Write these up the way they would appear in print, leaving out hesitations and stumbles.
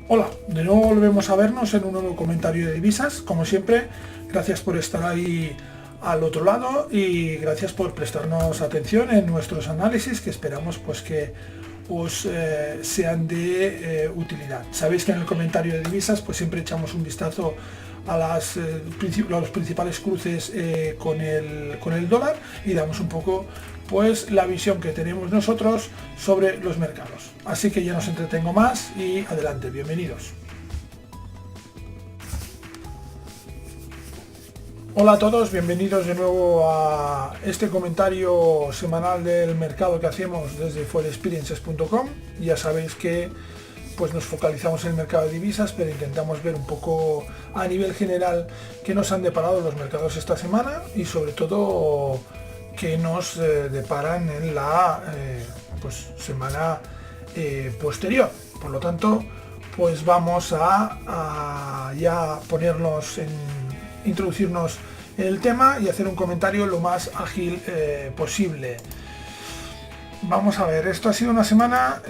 Hola, de nuevo volvemos a vernos en un nuevo comentario de divisas. Como siempre, gracias por estar ahí al otro lado y gracias por prestarnos atención en nuestros análisis, que esperamos pues que os sean de utilidad. Sabéis que en el comentario de divisas pues siempre echamos un vistazo a los principales cruces con el dólar y damos un poco pues la visión que tenemos nosotros sobre los mercados. Así que ya no os entretengo más y adelante, bienvenidos. Hola a todos, bienvenidos de nuevo a este comentario semanal del mercado que hacemos desde forexperiences.com. Ya sabéis que pues nos focalizamos en el mercado de divisas, pero intentamos ver un poco a nivel general qué nos han deparado los mercados esta semana y sobre todo que nos deparan en la semana posterior. Por lo tanto, pues vamos a ya introducirnos en el tema y hacer un comentario lo más ágil posible. Vamos a ver, esto ha sido una semana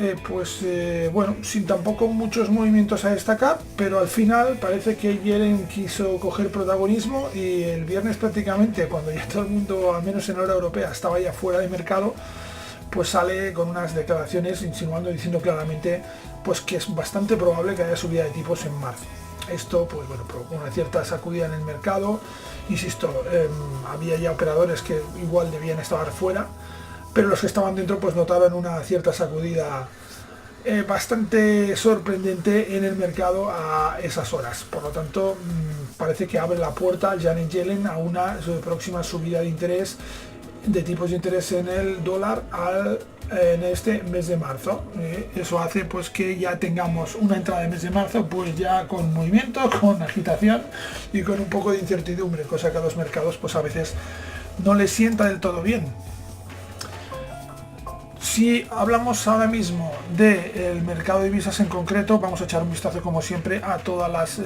sin tampoco muchos movimientos a destacar, pero al final parece que Yellen quiso coger protagonismo y el viernes prácticamente, cuando ya todo el mundo, al menos en hora europea, estaba ya fuera de mercado, pues sale con unas declaraciones diciendo claramente pues que es bastante probable que haya subida de tipos en marzo. Esto provocó una cierta sacudida en el mercado. Insisto, había ya operadores que igual debían estar fuera, pero los que estaban dentro pues notaron una cierta sacudida bastante sorprendente en el mercado a esas horas. Por lo tanto, parece que abre la puerta Janet Yellen a una próxima subida de tipos de interés en el dólar en este mes de marzo. Eso hace pues que ya tengamos una entrada de mes de marzo pues ya con movimiento, con agitación y con un poco de incertidumbre, cosa que a los mercados pues a veces no les sienta del todo bien. Si hablamos ahora mismo del mercado de divisas en concreto, vamos a echar un vistazo como siempre a todas las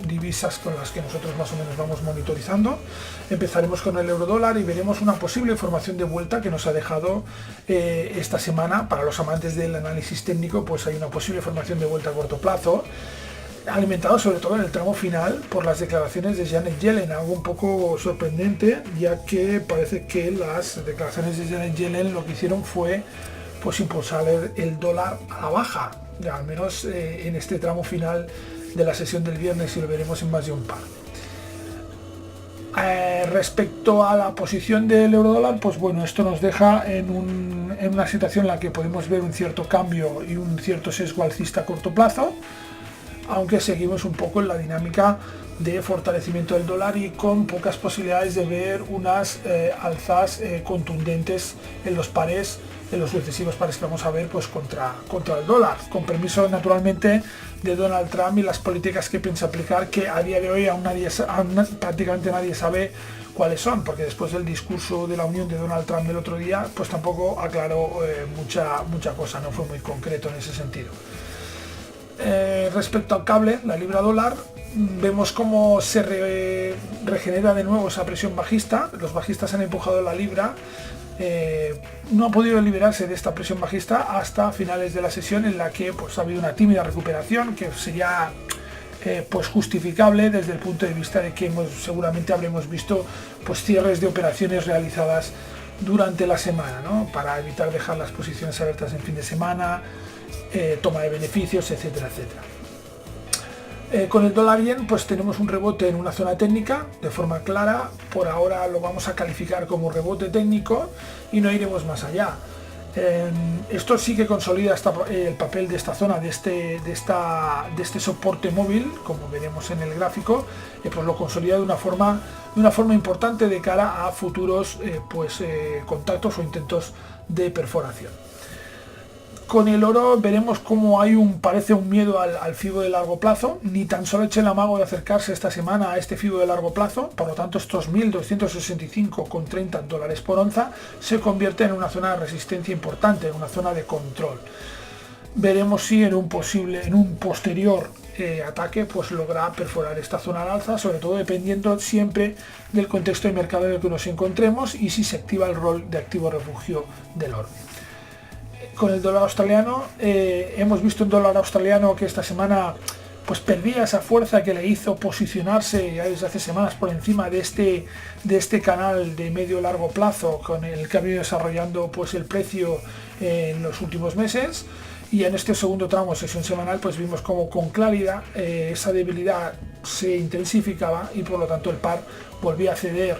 divisas con las que nosotros más o menos vamos monitorizando. Empezaremos con el euro dólar y veremos una posible formación de vuelta que nos ha dejado esta semana. Para los amantes del análisis técnico, pues hay una posible formación de vuelta a corto plazo, alimentado sobre todo en el tramo final por las declaraciones de Janet Yellen, algo un poco sorprendente, ya que parece que las declaraciones de Janet Yellen lo que hicieron fue pues impulsar el dólar a la baja, ya, al menos en este tramo final de la sesión del viernes, y lo veremos en más de un par. Respecto a la posición del euro dólar, pues bueno, esto nos deja en una situación en la que podemos ver un cierto cambio y un cierto sesgo alcista a corto plazo, aunque seguimos un poco en la dinámica de fortalecimiento del dólar y con pocas posibilidades de ver unas alzas contundentes en los sucesivos pares que vamos a ver pues contra el dólar, con permiso naturalmente de Donald Trump y las políticas que piensa aplicar, que a día de hoy prácticamente nadie sabe cuáles son, porque después del discurso de la Unión de Donald Trump del otro día pues tampoco aclaró mucha cosa, no fue muy concreto en ese sentido. Respecto al cable, la libra dólar, vemos cómo se regenera de nuevo esa presión bajista. Los bajistas han empujado la libra, no ha podido liberarse de esta presión bajista hasta finales de la sesión, en la que pues ha habido una tímida recuperación que sería pues justificable desde el punto de vista de que seguramente habremos visto pues cierres de operaciones realizadas durante la semana, ¿no? Para evitar dejar las posiciones abiertas en fin de semana, toma de beneficios, etcétera, etcétera. Con el dólar yen pues tenemos un rebote en una zona técnica de forma clara. Por ahora lo vamos a calificar como rebote técnico y no iremos más allá. Esto sí que consolida el papel de esta zona, de este soporte móvil, como veremos en el gráfico, pues lo consolida de una forma importante de cara a futuros contactos o intentos de perforación. Con el oro veremos cómo parece un miedo al FIBO de largo plazo. Ni tan solo eche el amago de acercarse esta semana a este FIBO de largo plazo. Por lo tanto, estos 1.265,30 dólares por onza se convierte en una zona de resistencia importante, en una zona de control. Veremos si en un posterior ataque pues logra perforar esta zona al alza, sobre todo dependiendo siempre del contexto de mercado en el que nos encontremos y si se activa el rol de activo refugio del oro. con el dólar australiano. Hemos visto un dólar australiano que esta semana pues perdía esa fuerza que le hizo posicionarse ya desde hace semanas por encima de este canal de medio largo plazo con el que ha venido desarrollando pues el precio en los últimos meses. Y en este segundo tramo, sesión semanal, pues vimos como con claridad esa debilidad se intensificaba y por lo tanto el par volvía a ceder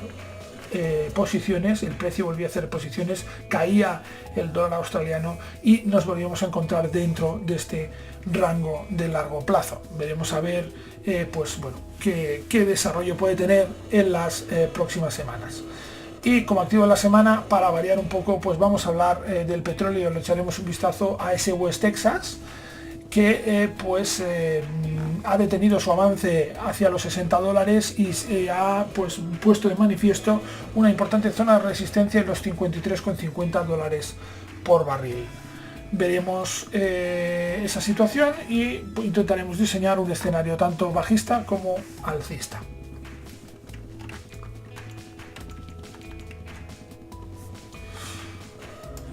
posiciones, el precio volvía a hacer posiciones, caía el dólar australiano y nos volvíamos a encontrar dentro de este rango de largo plazo. Veremos a ver pues bueno qué desarrollo puede tener en las próximas semanas. Y como activo de la semana, para variar un poco, pues vamos a hablar del petróleo. Le echaremos un vistazo a ese West Texas que ha detenido su avance hacia los $60 y ha pues puesto de manifiesto una importante zona de resistencia en los $53,50 por barril. Veremos esa situación y intentaremos diseñar un escenario tanto bajista como alcista.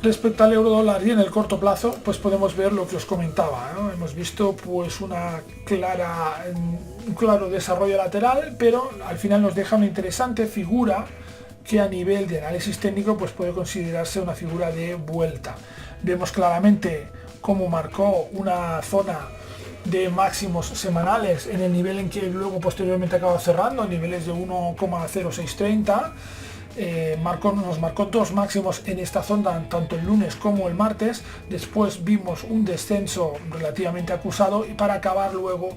Respecto al euro dólar y en el corto plazo, pues podemos ver lo que os comentaba, ¿no? Hemos visto pues un claro desarrollo lateral, pero al final nos deja una interesante figura que a nivel de análisis técnico pues puede considerarse una figura de vuelta. Vemos claramente cómo marcó una zona de máximos semanales en el nivel en que luego posteriormente acaba cerrando, niveles de 1,0630. Nos marcó dos máximos en esta zona tanto el lunes como el martes. Después vimos un descenso relativamente acusado y para acabar luego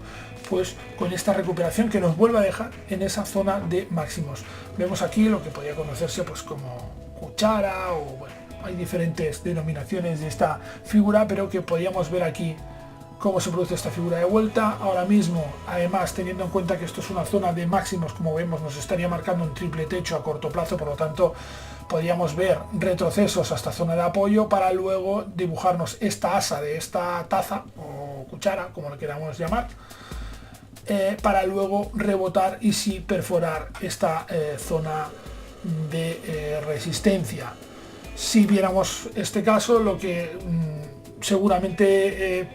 pues con esta recuperación que nos vuelve a dejar en esa zona de máximos. Vemos aquí lo que podría conocerse pues como cuchara o bueno, hay diferentes denominaciones de esta figura, pero que podríamos ver aquí cómo se produce esta figura de vuelta. Ahora mismo, además, teniendo en cuenta que esto es una zona de máximos, como vemos, nos estaría marcando un triple techo a corto plazo, por lo tanto podríamos ver retrocesos hasta zona de apoyo para luego dibujarnos esta asa de esta taza o cuchara, como lo queramos llamar, para luego rebotar y sí perforar esta zona de resistencia. Si viéramos este caso, lo que seguramente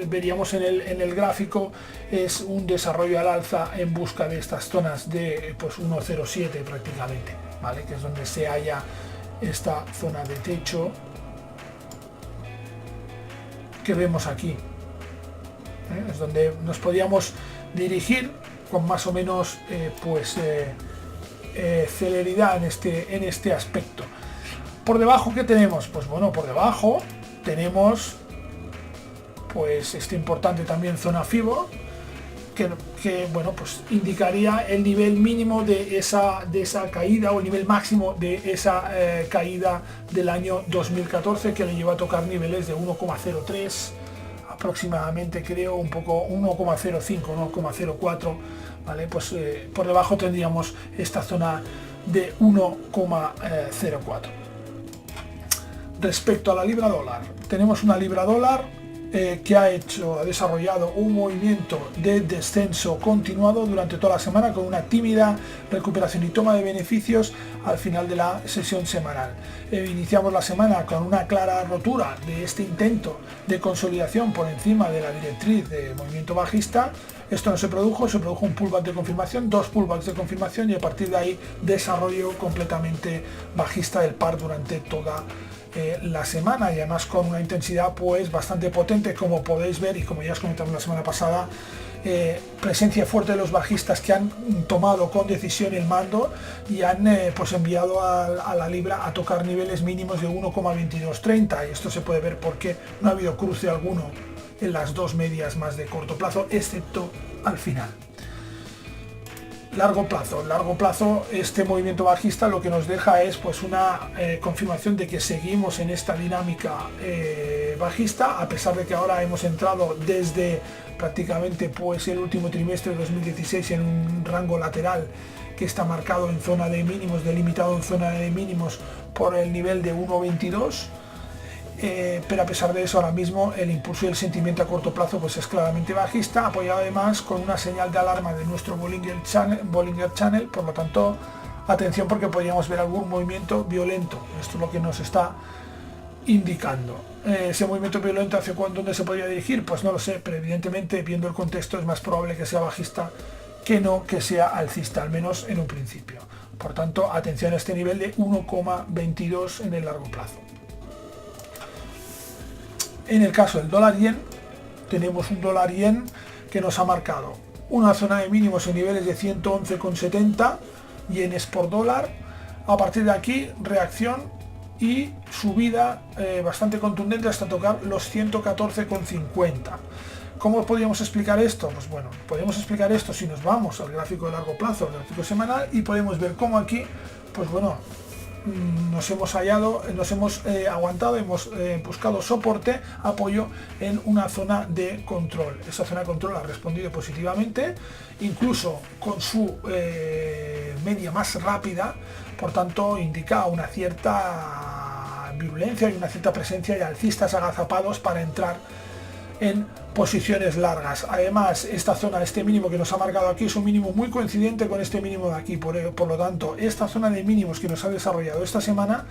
veríamos en el gráfico es un desarrollo al alza en busca de estas zonas de 1,07 prácticamente, ¿vale? Que es donde se halla esta zona de techo que vemos aquí, es donde nos podíamos dirigir con más o menos celeridad en este aspecto. Por debajo, ¿qué tenemos? Pues bueno, por debajo tenemos pues este importante también zona FIBO que bueno, pues indicaría el nivel mínimo de esa caída o el nivel máximo de esa caída del año 2014 que le lleva a tocar niveles de 1,03 aproximadamente, creo, un poco 1,05, 1,04, ¿vale? Pues por debajo tendríamos esta zona de 1,04. Respecto a la libra dólar, tenemos una libra dólar que ha desarrollado un movimiento de descenso continuado durante toda la semana con una tímida recuperación y toma de beneficios al final de la sesión semanal. Iniciamos la semana con una clara rotura de este intento de consolidación por encima de la directriz de movimiento bajista. Esto no se produjo un pullback de confirmación, dos pullbacks de confirmación y a partir de ahí desarrollo completamente bajista del par durante toda la semana y además con una intensidad pues bastante potente, como podéis ver y como ya os comentamos la semana pasada. Presencia fuerte de los bajistas que han tomado con decisión el mando y han pues enviado a la libra a tocar niveles mínimos de 1,2230 y esto se puede ver porque no ha habido cruce alguno en las dos medias más de corto plazo, excepto al final. Largo plazo, este movimiento bajista lo que nos deja es pues una confirmación de que seguimos en esta dinámica bajista, a pesar de que ahora hemos entrado desde prácticamente pues el último trimestre de 2016 en un rango lateral que está marcado en zona de mínimos, delimitado en zona de mínimos por el nivel de 1,22. Pero a pesar de eso ahora mismo el impulso y el sentimiento a corto plazo pues es claramente bajista, apoyado además con una señal de alarma de nuestro Bollinger Channel, por lo tanto atención porque podríamos ver algún movimiento violento. Esto es lo que nos está indicando. Ese movimiento violento hacia dónde se podría dirigir, pues no lo sé, pero evidentemente viendo el contexto es más probable que sea bajista que no que sea alcista, al menos en un principio. Por tanto, atención a este nivel de 1,22 en el largo plazo. En el caso del dólar yen, tenemos un dólar yen que nos ha marcado una zona de mínimos en niveles de 111,70 yenes por dólar. A partir de aquí, reacción y subida bastante contundente hasta tocar los 114,50. ¿Cómo podríamos explicar esto? Pues bueno, podemos explicar esto si nos vamos al gráfico de largo plazo, al gráfico semanal, y podemos ver cómo aquí, pues bueno, nos hemos aguantado, hemos buscado soporte, apoyo en una zona de control. Esa zona de control ha respondido positivamente, incluso con su media más rápida, por tanto indica una cierta virulencia y una cierta presencia de alcistas agazapados para entrar en posiciones largas. Además, esta zona, este mínimo que nos ha marcado aquí, es un mínimo muy coincidente con este mínimo de aquí. Por lo tanto, esta zona de mínimos que nos ha desarrollado esta semana,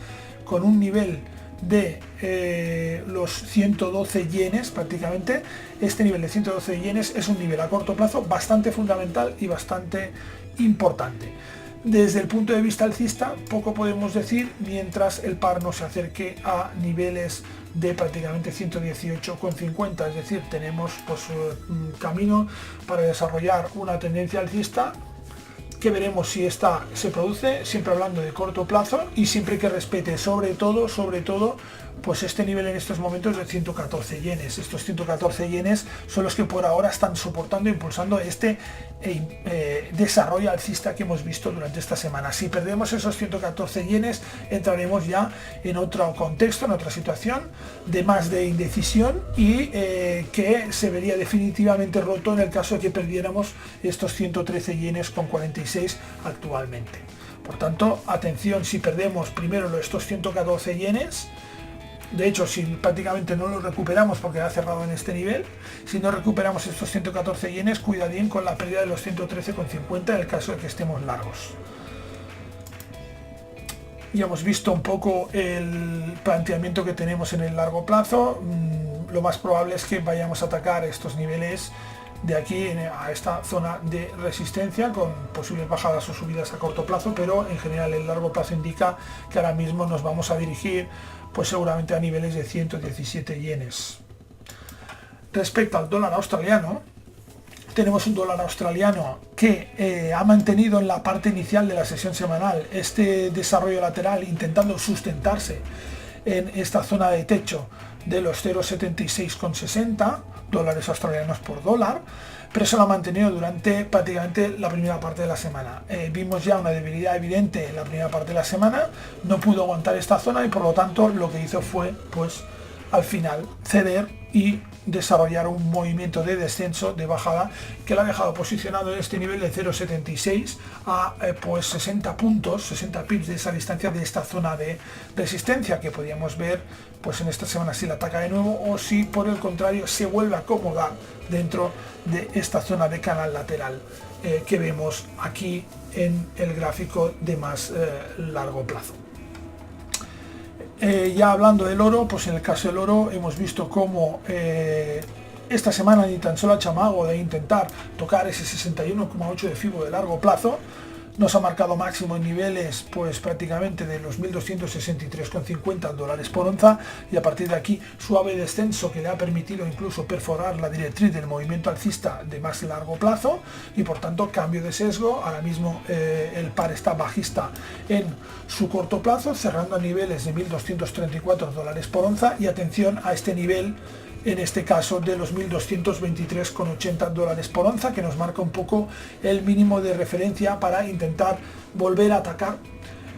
con un nivel de los 112 yenes prácticamente, este nivel de 112 yenes es un nivel a corto plazo bastante fundamental y bastante importante. Desde el punto de vista alcista, poco podemos decir mientras el par no se acerque a niveles de prácticamente 118,50, es decir, tenemos pues un camino para desarrollar una tendencia alcista que veremos si esta se produce, siempre hablando de corto plazo y siempre que respete sobre todo pues este nivel en estos momentos de 114 yenes. Estos 114 yenes son los que por ahora están soportando e impulsando este desarrollo alcista que hemos visto durante esta semana. Si perdemos esos 114 yenes, entraremos ya en otro contexto, en otra situación de más de indecisión y que se vería definitivamente roto en el caso de que perdiéramos estos 113 yenes con 46 actualmente. Por tanto, atención si perdemos primero estos 114 yenes. De hecho, si prácticamente no lo recuperamos porque ha cerrado en este nivel, si no recuperamos estos 114 yenes, cuida bien con la pérdida de los 113,50 en el caso de que estemos largos. Ya hemos visto un poco el planteamiento que tenemos en el largo plazo. Lo más probable es que vayamos a atacar estos niveles de aquí a esta zona de resistencia con posibles bajadas o subidas a corto plazo, pero en general el largo plazo indica que ahora mismo nos vamos a dirigir pues seguramente a niveles de 117 yenes. Respecto al dólar australiano, tenemos un dólar australiano que ha mantenido en la parte inicial de la sesión semanal este desarrollo lateral intentando sustentarse en esta zona de techo de los 0,76,60 dólares australianos por dólar, pero se lo ha mantenido durante prácticamente la primera parte de la semana. Vimos ya una debilidad evidente en la primera parte de la semana, no pudo aguantar esta zona y por lo tanto lo que hizo fue pues al final ceder y desarrollar un movimiento de descenso, de bajada, que lo ha dejado posicionado en este nivel de 0,76 a pues 60 puntos, 60 pips de esa distancia de esta zona de resistencia que podríamos ver pues en esta semana si la ataca de nuevo o si por el contrario se vuelve a acomodar dentro de esta zona de canal lateral que vemos aquí en el gráfico de más largo plazo. Ya hablando del oro, pues en el caso del oro hemos visto cómo esta semana ni tan solo ha hecho amago de intentar tocar ese 61,8 de FIBO de largo plazo. Nos ha marcado máximo en niveles pues prácticamente de los 1.263,50 dólares por onza y a partir de aquí suave descenso que le ha permitido incluso perforar la directriz del movimiento alcista de más largo plazo y por tanto cambio de sesgo. Ahora mismo el par está bajista en su corto plazo, cerrando a niveles de 1.234 dólares por onza y atención a este nivel en este caso de los 1.223,80 dólares por onza, que nos marca un poco el mínimo de referencia para intentar volver a atacar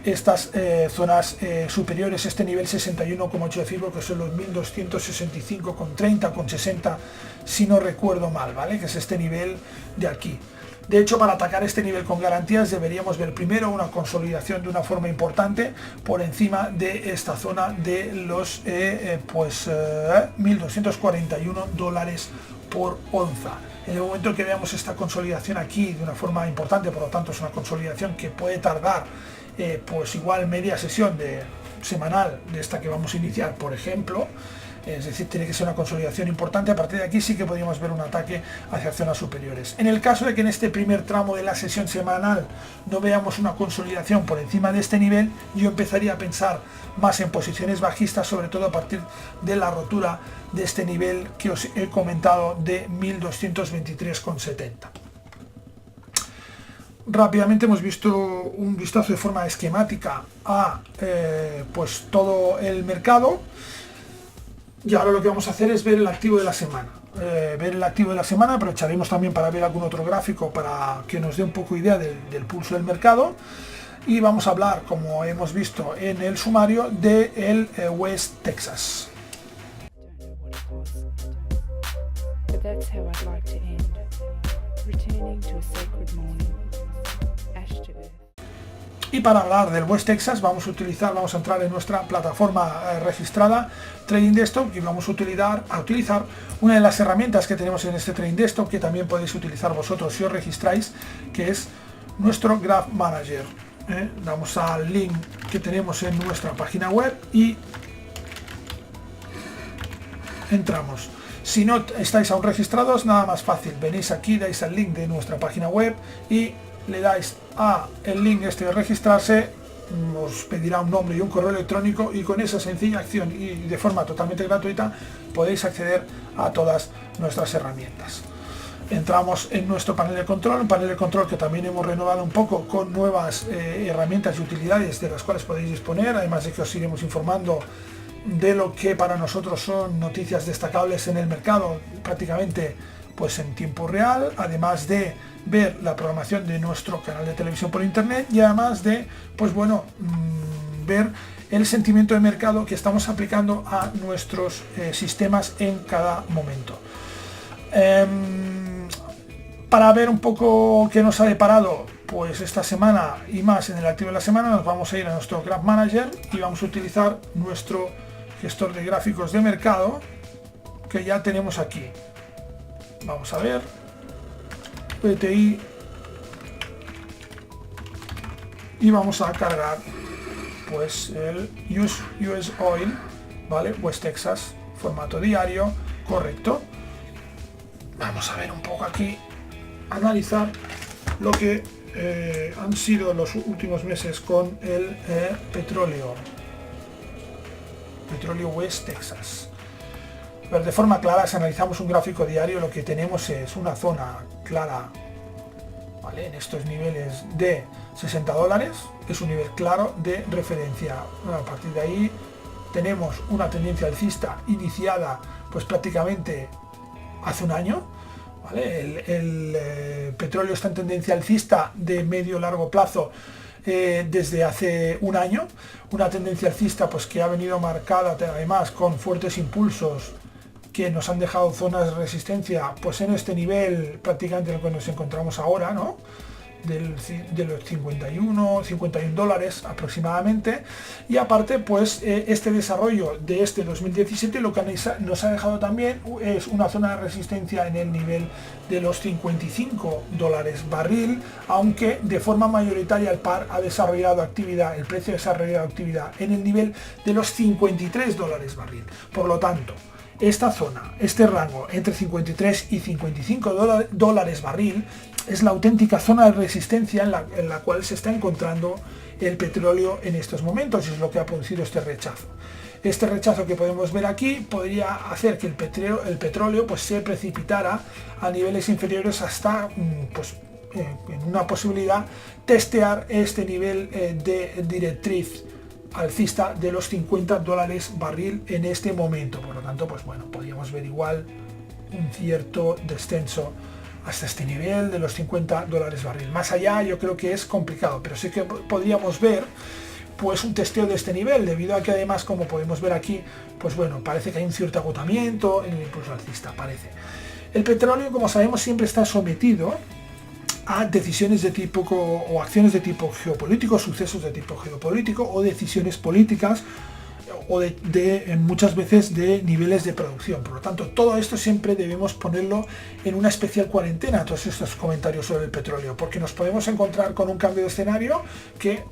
estas zonas superiores, este nivel 61,8 de FIBO, que son los 1.265,30, con 60, si no recuerdo mal, ¿vale? Que es este nivel de aquí. De hecho, para atacar este nivel con garantías deberíamos ver primero una consolidación de una forma importante por encima de esta zona de los 1.241 dólares por onza. En el momento que veamos esta consolidación aquí de una forma importante, por lo tanto es una consolidación que puede tardar pues igual media sesión de semanal de esta que vamos a iniciar, por ejemplo, es decir, tiene que ser una consolidación importante. A partir de aquí sí que podríamos ver un ataque hacia zonas superiores. En el caso de que en este primer tramo de la sesión semanal no veamos una consolidación por encima de este nivel, yo empezaría a pensar más en posiciones bajistas, sobre todo a partir de la rotura de este nivel que os he comentado de 1223,70. Rápidamente hemos visto un vistazo de forma esquemática a pues todo el mercado. Y ahora lo que vamos a hacer es ver el activo de la semana. Aprovecharemos también para ver algún otro gráfico para que nos dé un poco idea del pulso del mercado. Y vamos a hablar, como hemos visto en el sumario, del West Texas. Y para hablar del West Texas vamos a entrar en nuestra plataforma registrada Trading Desktop y vamos a utilizar una de las herramientas que tenemos en este Trading Desktop, que también podéis utilizar vosotros si os registráis, que es nuestro Graph Manager. Damos al link que tenemos en nuestra página web y entramos. Si no estáis aún registrados, nada más fácil, venís aquí, dais al link de nuestra página web y le dais a el link este de registrarse, os pedirá un nombre y un correo electrónico, y con esa sencilla acción y de forma totalmente gratuita podéis acceder a todas nuestras herramientas. Entramos en nuestro panel de control, un panel de control que también hemos renovado un poco con nuevas herramientas y utilidades de las cuales podéis disponer, además de que os iremos informando de lo que para nosotros son noticias destacables en el mercado prácticamente pues en tiempo real, además de ver la programación de nuestro canal de televisión por internet y además de pues bueno, ver el sentimiento de mercado que estamos aplicando a nuestros sistemas en cada momento. Para ver un poco qué nos ha deparado pues esta semana y más en el activo de la semana, nos vamos a ir a nuestro Graph Manager y vamos a utilizar nuestro gestor de gráficos de mercado que ya tenemos aquí. Vamos a ver PTI y vamos a cargar pues el US Oil, vale, West Texas, formato diario, correcto. Vamos a ver un poco aquí, analizar lo que han sido los últimos meses con el petróleo West Texas. Pero de forma clara, si analizamos un gráfico diario, lo que tenemos es una zona clara, ¿vale? En estos niveles de $60 es un nivel claro de referencia. Bueno, a partir de ahí tenemos una tendencia alcista iniciada pues prácticamente hace un año, ¿vale? El petróleo está en tendencia alcista de medio largo plazo desde hace un año, una tendencia alcista pues que ha venido marcada además con fuertes impulsos que nos han dejado zonas de resistencia pues en este nivel prácticamente en el que nos encontramos ahora, ¿no? De los $51 aproximadamente, y aparte pues este desarrollo de este 2017 lo que nos ha dejado también es una zona de resistencia en el nivel de los $55 barril, aunque de forma mayoritaria el par ha desarrollado actividad, el precio ha desarrollado actividad en el nivel de los $53 barril. Por lo tanto, esta zona, este rango entre 53 y $55 barril es la auténtica zona de resistencia en la cual se está encontrando el petróleo en estos momentos, y es lo que ha producido este rechazo. Este rechazo que podemos ver aquí podría hacer que el petróleo pues, se precipitara a niveles inferiores hasta pues, en una posibilidad testear este nivel de directriz alcista de los $50 barril en este momento. Por lo tanto, pues bueno, podríamos ver igual un cierto descenso hasta este nivel de los $50 barril. Más allá yo creo que es complicado, pero sí que podríamos ver pues un testeo de este nivel, debido a que además, como podemos ver aquí, pues bueno, parece que hay un cierto agotamiento en el impulso alcista, parece. El petróleo, como sabemos, siempre está sometido a decisiones de tipo o acciones de tipo geopolítico, sucesos de tipo geopolítico o decisiones políticas o muchas veces de niveles de producción. Por lo tanto, todo esto siempre debemos ponerlo en una especial cuarentena, todos estos comentarios sobre el petróleo, porque nos podemos encontrar con un cambio de escenario que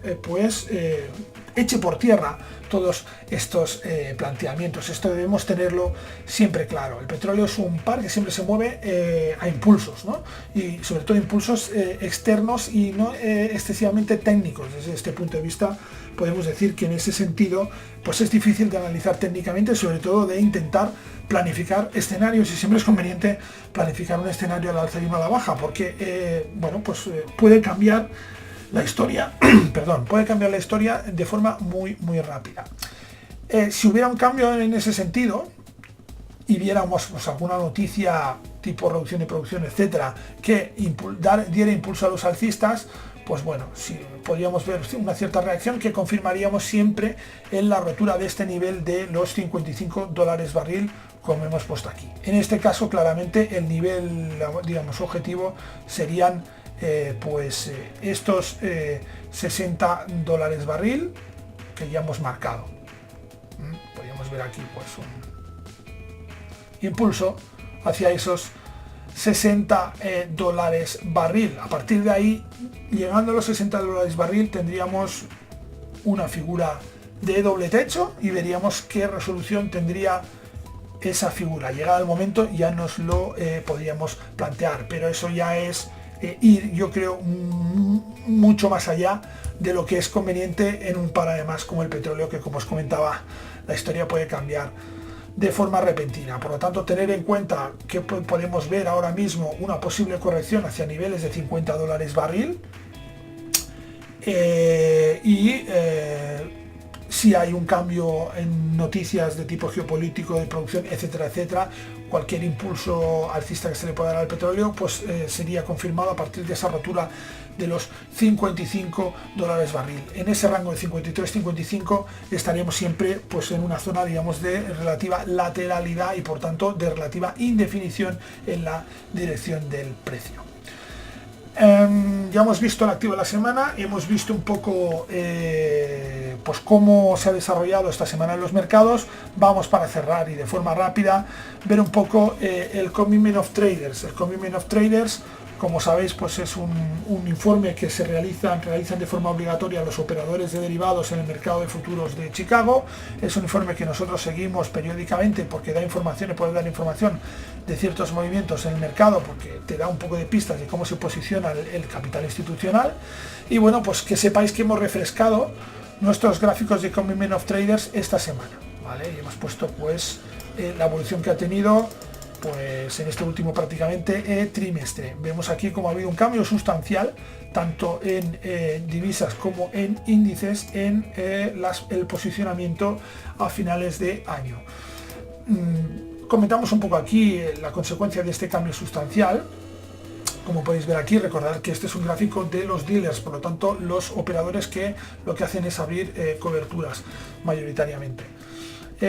eche por tierra todos estos planteamientos. Esto debemos tenerlo siempre claro. El petróleo es un par que siempre se mueve a impulsos, ¿no? Y sobre todo impulsos externos y no excesivamente técnicos. Desde este punto de vista podemos decir que en ese sentido pues es difícil de analizar técnicamente, sobre todo de intentar planificar escenarios, y siempre es conveniente planificar un escenario al alza y uno a la baja, porque puede cambiar la historia, perdón, puede cambiar la historia de forma muy rápida. Si hubiera un cambio en ese sentido y viéramos pues, alguna noticia tipo reducción de producción, etcétera, que diera impulso a los alcistas, pues bueno, sí, podríamos ver una cierta reacción que confirmaríamos siempre en la rotura de este nivel de los $55 barril, como hemos puesto aquí. En este caso, claramente, el nivel, digamos, objetivo serían estos $60 barril que ya hemos marcado. Podríamos ver aquí pues un impulso hacia esos $60 barril. A partir de ahí, llegando a los $60 barril, tendríamos una figura de doble techo y veríamos qué resolución tendría esa figura. Llegado el momento ya nos lo podríamos plantear, pero eso ya es ir, yo creo, mucho más allá de lo que es conveniente en un par además como el petróleo, que como os comentaba, la historia puede cambiar de forma repentina. Por lo tanto, tener en cuenta que podemos ver ahora mismo una posible corrección hacia niveles de $50 barril, si hay un cambio en noticias de tipo geopolítico, de producción, etcétera, etcétera, cualquier impulso alcista que se le pueda dar al petróleo, pues sería confirmado a partir de esa rotura de los $55 barril. En ese rango de 53-55 estaríamos siempre pues en una zona, digamos, de relativa lateralidad y por tanto de relativa indefinición en la dirección del precio. Ya hemos visto el activo de la semana y hemos visto un poco pues cómo se ha desarrollado esta semana en los mercados. Vamos, para cerrar y de forma rápida, ver un poco el Commitment of Traders. El Commitment of Traders, como sabéis, pues es un informe que se realizan de forma obligatoria los operadores de derivados en el mercado de futuros de Chicago. Es un informe que nosotros seguimos periódicamente porque da información y puede dar información de ciertos movimientos en el mercado, porque te da un poco de pistas de cómo se posiciona el capital institucional. Y bueno, pues que sepáis que hemos refrescado nuestros gráficos de Commitment of Traders esta semana, ¿vale? Y hemos puesto pues la evolución que ha tenido pues en este último prácticamente trimestre. Vemos aquí como ha habido un cambio sustancial tanto en divisas como en índices en el posicionamiento a finales de año. Comentamos un poco aquí la consecuencia de este cambio sustancial. Como podéis ver aquí, recordad que este es un gráfico de los dealers, por lo tanto los operadores que lo que hacen es abrir coberturas mayoritariamente.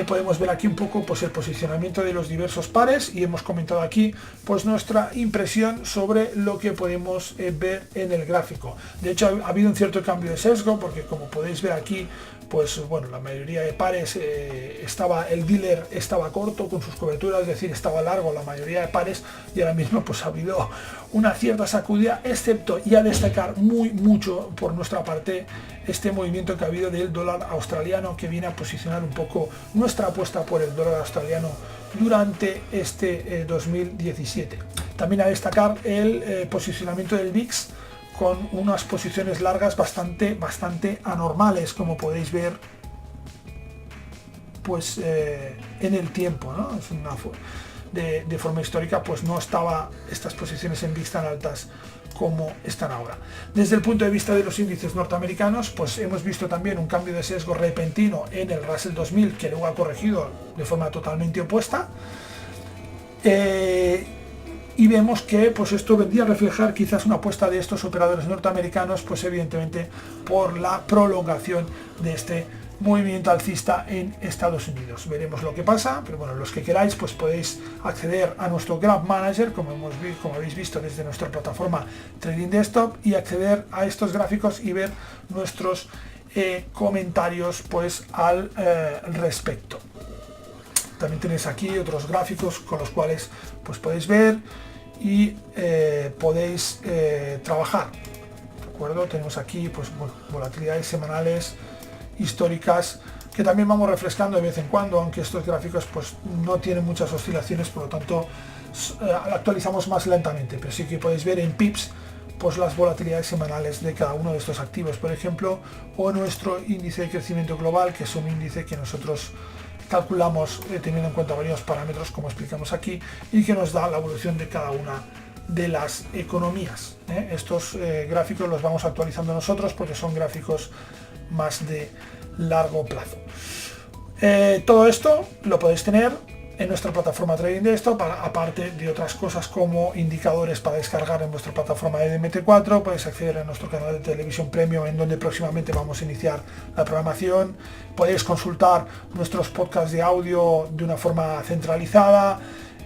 Podemos ver aquí un poco pues el posicionamiento de los diversos pares y hemos comentado aquí pues nuestra impresión sobre lo que podemos ver en el gráfico. De hecho, ha habido un cierto cambio de sesgo porque, como podéis ver aquí, pues bueno, la mayoría de pares el dealer estaba corto con sus coberturas, es decir, estaba largo la mayoría de pares, y ahora mismo pues ha habido una cierta sacudida, excepto, y a destacar mucho por nuestra parte, este movimiento que ha habido del dólar australiano, que viene a posicionar un poco nuestra apuesta por el dólar australiano durante este 2017. También a destacar el posicionamiento del VIX con unas posiciones largas bastante anormales, como podéis ver pues en el tiempo, ¿no? Es una de forma histórica, pues no estaba estas posiciones en VIX tan altas como están ahora. Desde el punto de vista de los índices norteamericanos, pues hemos visto también un cambio de sesgo repentino en el Russell 2000, que luego ha corregido de forma totalmente opuesta. Y vemos que pues esto vendría a reflejar quizás una apuesta de estos operadores norteamericanos, pues evidentemente por la prolongación de este movimiento alcista en Estados Unidos. Veremos lo que pasa, pero bueno, los que queráis pues podéis acceder a nuestro Graph Manager, como habéis visto desde nuestra plataforma Trading Desktop, y acceder a estos gráficos y ver nuestros comentarios pues al respecto. También tenéis aquí otros gráficos con los cuales pues podéis ver y podéis trabajar, ¿de acuerdo? Tenemos aquí pues bueno, volatilidades semanales históricas que también vamos refrescando de vez en cuando, aunque estos gráficos pues no tienen muchas oscilaciones, por lo tanto actualizamos más lentamente, pero sí que podéis ver en pips pues las volatilidades semanales de cada uno de estos activos, por ejemplo, o nuestro índice de crecimiento global, que es un índice que nosotros calculamos teniendo en cuenta varios parámetros, como explicamos aquí, y que nos da la evolución de cada una de las economías. Estos gráficos los vamos actualizando nosotros porque son gráficos más de largo plazo. Todo esto lo podéis tener en nuestra plataforma Trading Desktop, aparte de otras cosas como indicadores para descargar en vuestra plataforma de DMT4. Podéis acceder a nuestro canal de televisión Premium, en donde próximamente vamos a iniciar la programación. Podéis consultar nuestros podcasts de audio de una forma centralizada,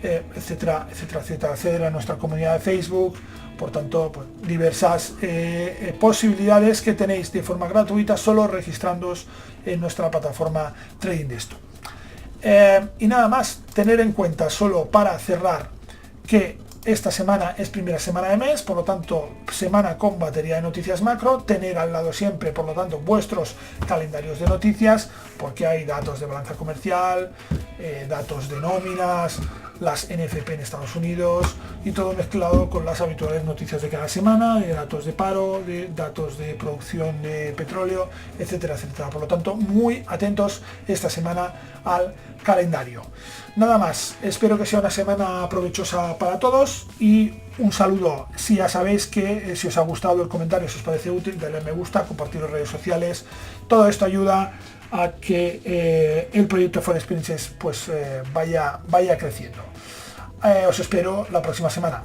etcétera, etcétera, etcétera. Acceder a nuestra comunidad de Facebook. Por tanto, pues, diversas posibilidades que tenéis de forma gratuita solo registrándoos en nuestra plataforma Trading Desktop. Y nada más, tener en cuenta solo para cerrar que esta semana es primera semana de mes, por lo tanto semana con batería de noticias macro. Tener al lado siempre, por lo tanto, vuestros calendarios de noticias, porque hay datos de balanza comercial, datos de nóminas, las NFP en Estados Unidos, y todo mezclado con las habituales noticias de cada semana, de datos de paro, de datos de producción de petróleo, etcétera, etcétera. Por lo tanto, muy atentos esta semana al calendario. Nada más, espero que sea una semana provechosa para todos y un saludo. Si ya sabéis que si os ha gustado el comentario, si os parece útil, darle a me gusta, compartirlo en redes sociales. Todo esto ayuda a que el proyecto For Experiences pues vaya creciendo. Os espero la próxima semana.